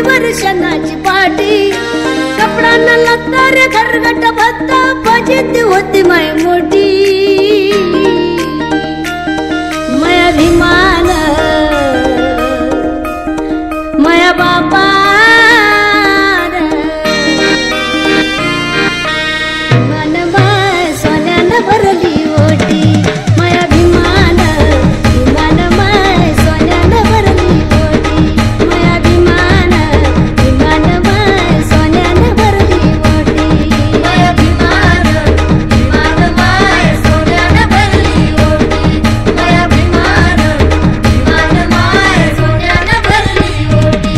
वर्षाची पाठी कपडा न लागता रे घरगट भत्ता फजिती होती माय मोठी माया अभिमान माया बापा मन माय सोन्यानं भरली ओटी माया अभिमान विमान माय सोन्यानं भरली ओटी माया अभिमान विमान माय सोन्यानं भरली ओटी माया अभिमान विमान माय सोन्यानं भरली ओटी माया अभिमान विमान माय सोन्यानं भरली ओटी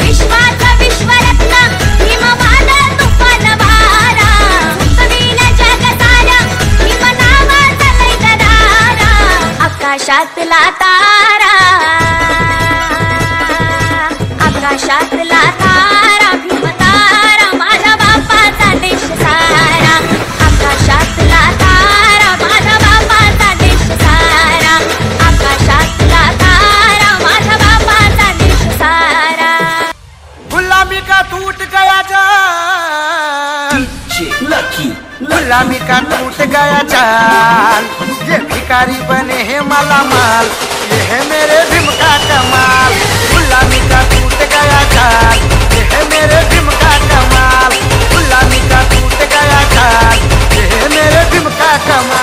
विश्वाचा विश्वरत्न हिमवान तुफान वारा सुकवीन जग सारा हिम नावाचा लय दरारा आकाशातला तारा आकाशातला तारा भीम तारा माझ्या बापाचा देश सारा आकाशातला तारा माझ्या बापाचा देश सारा आकाशातला तारा माझ्या बापाचा देश सारा गुलामी का टूट गया जाल लकी गुलामी का टूट गया जाल ये भिखारी बने हैं मालामाल ये है मेरे भीम का कमाल गुलामी का टूट गया जाल ये है मेरे भीम का कमाल गुलामी का टूट गया जाल ये है मेरे भीम का कमाल।